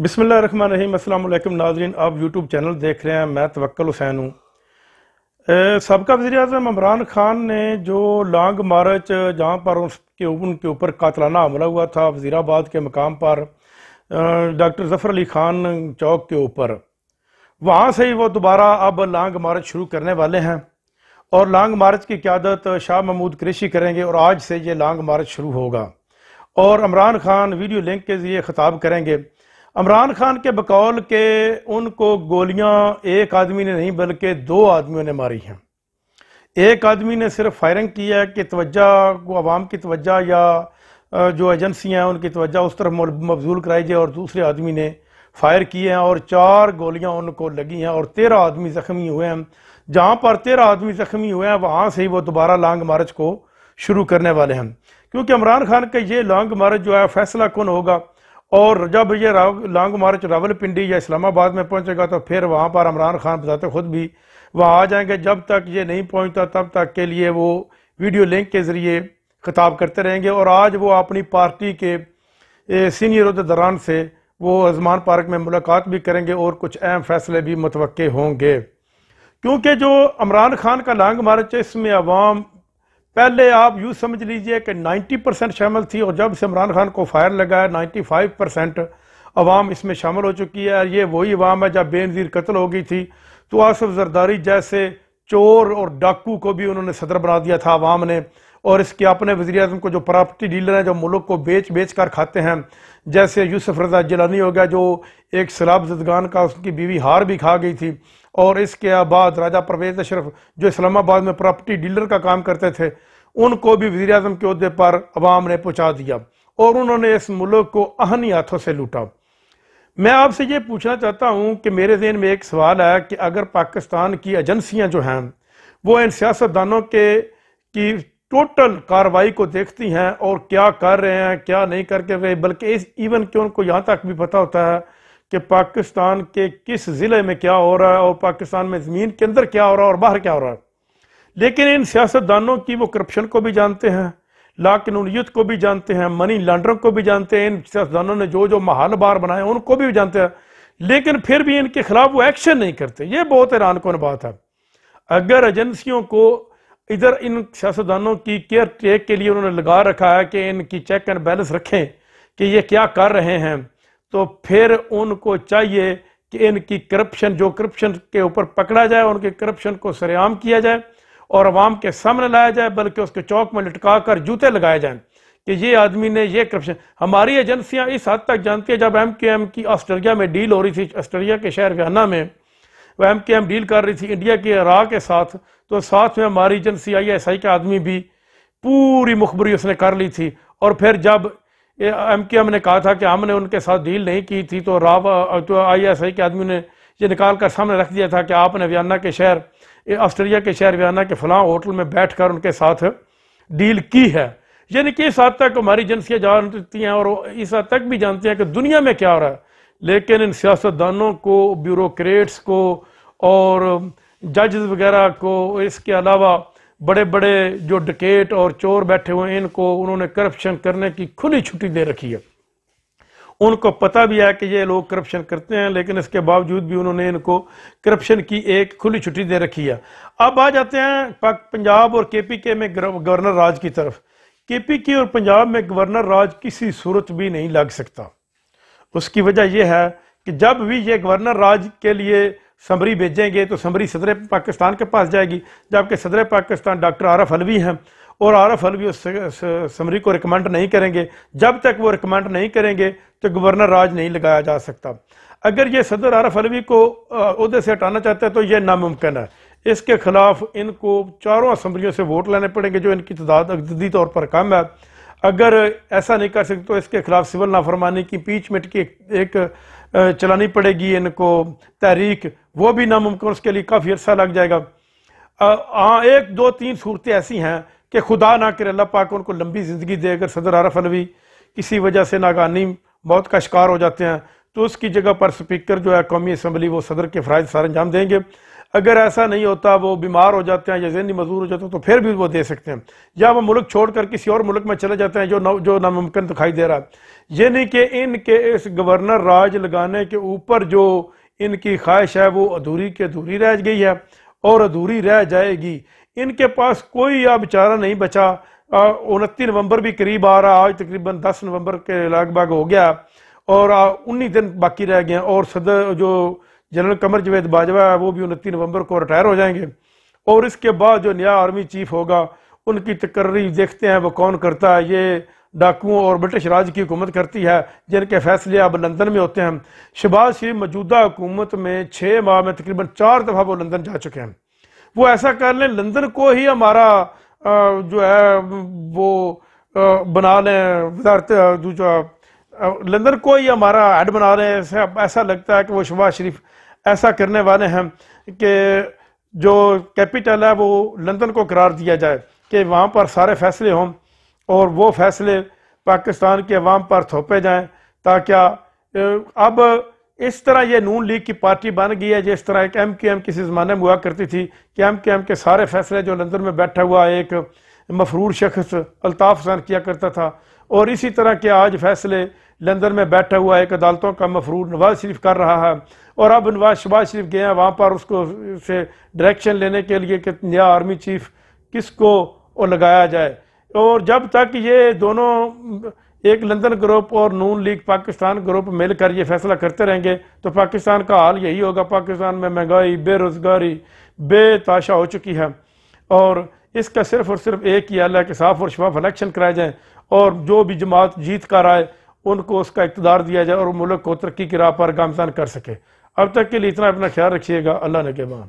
بسم اللہ الرحمن الرحیم۔ السلام علیکم ناظرین، آپ یوٹیوب چینل دیکھ رہے ہیں، میں توکل حسین ہوں۔ سابقہ وزیر اعظم عمران خان نے جو لانگ مارچ جہاں پر ان کے اوپر قاتلانہ حملہ ہوا تھا وزیر آباد کے مقام پر ڈاکٹر ظفر علی خان چوک کے اوپر، وہاں سے ہی وہ دوبارہ اب لانگ مارچ شروع کرنے والے ہیں اور لانگ مارچ کی قیادت شاہ محمود قریشی کریں گے اور آج سے یہ لانگ مارچ شروع ہوگا اور عمران خان ویڈیو لنک کے ذریعے خطاب کریں گے۔ عمران خان کے بقول کہ ان کو گولیاں ایک آدمی نے نہیں بلکہ دو آدمیوں نے ماری ہیں۔ ایک آدمی نے صرف فائرنگ کی ہے کہ توجہ کو، عوام کی توجہ یا جو ایجنسیاں ہیں ان کی توجہ اس طرف مبذول کرائی جائے، اور دوسرے آدمی نے فائر کیے ہیں اور 4 گولیاں ان کو لگی ہیں اور 13 آدمی زخمی ہوئے ہیں۔ جہاں پر 13 آدمی زخمی ہوئے ہیں وہاں سے ہی وہ دوبارہ لانگ مارچ کو شروع کرنے والے ہیں، کیونکہ عمران خان کا یہ لانگ مارچ جو ہے فیصلہ کن ہوگا، اور جب یہ لانگ مارچ راولپنڈی یا اسلام آباد میں پہنچے گا تو پھر وہاں پر عمران خان بذات خود بھی وہاں آ جائیں گے۔ جب تک یہ نہیں پہنچتا تب تک کے لیے وہ ویڈیو لنک کے ذریعے خطاب کرتے رہیں گے، اور آج وہ اپنی پارٹی کے سینئر عہدیداران سے وہ عثمان پارک میں ملاقات بھی کریں گے اور کچھ اہم فیصلے بھی متوقع ہوں گے، کیونکہ جو عمران خان کا لانگ مارچ ہے اس میں عوام پہلے آپ یوں سمجھ لیجئے کہ 90% شامل تھی، اور جب سے عمران خان کو فائر لگا ہے 95% عوام اس میں شامل ہو چکی ہے۔ یہ وہی عوام ہے جب بے نظیر قتل ہو گئی تھی تو آصف زرداری جیسے چور اور ڈاکو کو بھی انہوں نے صدر بنا دیا تھا عوام نے، اور اس کے اپنے وزیر اعظم کو جو پراپرٹی ڈیلر ہیں جو ملک کو بیچ کر کھاتے ہیں، جیسے یوسف رضا جیلانی ہو گیا جو ایک سیلاب زدگان کا اس کی بیوی ہار بھی کھا گئی تھی، اور اس کے بعد راجہ پرویز اشرف جو اسلام آباد میں پراپرٹی ڈیلر کا کام کرتے تھے، ان کو بھی وزیر اعظم کے عہدے پر عوام نے پہنچا دیا اور انہوں نے اس ملک کو اہنی ہاتھوں سے لوٹا۔ میں آپ سے یہ پوچھنا چاہتا ہوں کہ میرے ذہن میں ایک سوال ہے کہ اگر پاکستان کی ایجنسیاں جو ہیں وہ ان سیاستدانوں کی ٹوٹل کارروائی کو دیکھتی ہیں اور کیا کر رہے ہیں کیا نہیں کر کے رہے، بلکہ ایون کہ ان کو یہاں تک بھی پتہ ہوتا ہے کہ پاکستان کے کس ضلع میں کیا ہو رہا ہے اور پاکستان میں زمین کے اندر کیا ہو رہا ہے اور باہر کیا ہو رہا ہے، لیکن ان سیاستدانوں کی وہ کرپشن کو بھی جانتے ہیں، لاقانونیت کو بھی جانتے ہیں، منی لانڈرنگ کو بھی جانتے ہیں، ان سیاستدانوں نے جو محال بار بنائے ان کو بھی جانتے ہیں، لیکن پھر بھی ان کے خلاف وہ ایکشن نہیں کرتے۔ یہ بہت حیران کن بات ہے۔ اگر ایجنسیوں کو ادھر ان سیاستدانوں کی کیئر ٹیک کے لیے انہوں نے لگا رکھا ہے کہ ان کی چیک اینڈ بیلنس رکھیں کہ یہ کیا کر رہے ہیں، تو پھر ان کو چاہیے کہ ان کی کرپشن کے اوپر پکڑا جائے، ان کے کرپشن کو سر عام کیا جائے اور عوام کے سامنے لایا جائے، بلکہ اس کے چوک میں لٹکا کر جوتے لگائے جائیں کہ یہ آدمی نے یہ کرپشن۔ ہماری ایجنسیاں اس حد تک جانتی ہیں، جب ایم کیو ایم کی آسٹریلیا میں ڈیل ہو رہی تھی، آسٹریلیا کے شہر ویانا میں وہ ایم کیو ایم ڈیل کر رہی تھی انڈیا کے راہ کے ساتھ، تو ساتھ میں ہماری ایجنسی ISI کا آدمی بھی پوری مخبری اس نے کر لی تھی، اور پھر جب ایم کیو ایم نے کہا تھا کہ ہم نے ان کے ساتھ ڈیل نہیں کی تھی تو ISI کے آدمی نے یہ نکال کر سامنے رکھ دیا تھا کہ آپ نے ویانا کے شہر آسٹریلیا کے شہر ویانا کے فلاں ہوٹل میں بیٹھ کر ان کے ساتھ ڈیل کی ہے۔ یعنی کہ اس حد تک ہماری ایجنسیاں جانتی ہیں اور اس حد تک بھی جانتی ہیں کہ دنیا میں کیا ہو رہا ہے، لیکن ان سیاستدانوں کو، بیوروکریٹس کو اور ججز وغیرہ کو، اس کے علاوہ بڑے بڑے جو ڈکیٹ اور چور بیٹھے ہوئے ہیں، ان کو انہوں نے کرپشن کرنے کی کھلی چھٹی دے رکھی ہے۔ ان کو پتہ بھی ہے کہ یہ لوگ کرپشن کرتے ہیں، لیکن اس کے باوجود بھی انہوں نے ان کو کرپشن کی ایک کھلی چھٹی دے رکھی ہے۔ اب آ جاتے ہیں پنجاب اور KPK میں گورنر راج کی طرف۔ KPK اور پنجاب میں گورنر راج کسی صورت بھی نہیں لگ سکتا۔ اس کی وجہ یہ ہے کہ جب بھی یہ گورنر راج کے لیے سمری بھیجیں گے تو سمری صدر پاکستان کے پاس جائے گی، جبکہ صدر پاکستان ڈاکٹر عارف علوی ہیں، اور عارف علوی اس سمری کو ریکمنڈ نہیں کریں گے۔ جب تک وہ ریکمنڈ نہیں کریں گے تو گورنر راج نہیں لگایا جا سکتا۔ اگر یہ صدر عارف علوی کو عہدے سے ہٹانا چاہتے ہیں تو یہ ناممکن ہے۔ اس کے خلاف ان کو 4 اسمبلیوں سے ووٹ لینے پڑیں گے جو ان کی تعداد عددی طور پر کم ہے۔ اگر ایسا نہیں کر سکتے تو اس کے خلاف سول نافرمانی کی امپیچمنٹ کی ایک چلانی پڑے گی ان کو تحریک، وہ بھی ناممکن، اس کے لیے کافی عرصہ لگ جائے گا۔ 1 2 3 صورتیں ایسی ہیں کہ خدا نہ کرے اللہ پاک ان کو لمبی زندگی دے، اگر صدر عارف علوی کسی وجہ سے ناگہانی موت کا شکار ہو جاتے ہیں تو اس کی جگہ پر سپیکر جو ہے قومی اسمبلی وہ صدر کے فرائض سر انجام دیں گے۔ اگر ایسا نہیں ہوتا، وہ بیمار ہو جاتے ہیں یا ذہنی مزدور ہو جاتے ہیں، تو پھر بھی وہ دے سکتے ہیں، یا وہ ملک چھوڑ کر کسی اور ملک میں چلے جاتے ہیں جو ناممکن دکھائی دے رہا ہے۔ یعنی کہ ان کے اس گورنر راج لگانے کے اوپر جو ان کی خواہش ہے وہ ادھوری کی ادھوری رہ گئی ہے اور ادھوری رہ جائے گی۔ ان کے پاس کوئی اب چارہ نہیں بچا۔ 29 نومبر بھی قریب آ رہا، آج تقریباً 10 نومبر کے لگ بھگ ہو گیا اور 19 دن باقی رہ گئے ہیں، اور صدر جو جنرل قمر جاوید باجوہ ہے وہ بھی 29 نومبر کو ریٹائر ہو جائیں گے، اور اس کے بعد جو نیا آرمی چیف ہوگا ان کی تقرری دیکھتے ہیں وہ کون کرتا ہے۔ یہ ڈاکوؤں اور برٹش راج کی حکومت کرتی ہے جن کے فیصلے اب لندن میں ہوتے ہیں۔ شہباز شریف موجودہ حکومت میں 6 ماہ میں تقریباً 4 دفعہ وہ لندن جا چکے ہیں۔ وہ ایسا کر لیں لندن کو ہی ہمارا جو ہے وہ بنا لیں وزارت، لندن کو ہی ہمارا ہیڈ بنا لیں۔ ایسا لگتا ہے کہ وہ شہباز شریف ایسا کرنے والے ہیں کہ جو کیپٹل ہے وہ لندن کو قرار دیا جائے کہ وہاں پر سارے فیصلے ہوں اور وہ فیصلے پاکستان کے عوام پر تھوپے جائیں، تاکہ اب اس طرح یہ نون لیگ کی پارٹی بن گئی ہے جس طرح ایک ایم کیو ایم کسی زمانے میں ہوا کرتی تھی کہ ایم کیو ایم کے سارے فیصلے جو لندن میں بیٹھا ہوا ایک مفرور شخص الطاف حسین کیا کرتا تھا، اور اسی طرح کے آج فیصلے لندن میں بیٹھا ہوا ایک عدالتوں کا مفرور نواز شریف کر رہا ہے۔ اور اب شہباز شریف گئے ہیں وہاں پر اس کو سے ڈائریکشن لینے کے لیے کہ نیا آرمی چیف کس کو لگایا جائے، اور جب تک یہ دونوں ایک لندن گروپ اور نون لیگ پاکستان گروپ مل کر یہ فیصلہ کرتے رہیں گے تو پاکستان کا حال یہی ہوگا۔ پاکستان میں مہنگائی، بے روزگاری بے تاشا ہو چکی ہے، اور اس کا صرف اور صرف ایک ہی حل ہے کہ صاف اور شفاف الیکشن کرائے جائیں، اور جو بھی جماعت جیت کر آئے ان کو اس کا اقتدار دیا جائے اور ملک کو ترقی کی راہ پر گامزن کر سکے۔ اب تک کے لیے اتنا، اپنا خیال رکھیے گا، اللہ نگہبان۔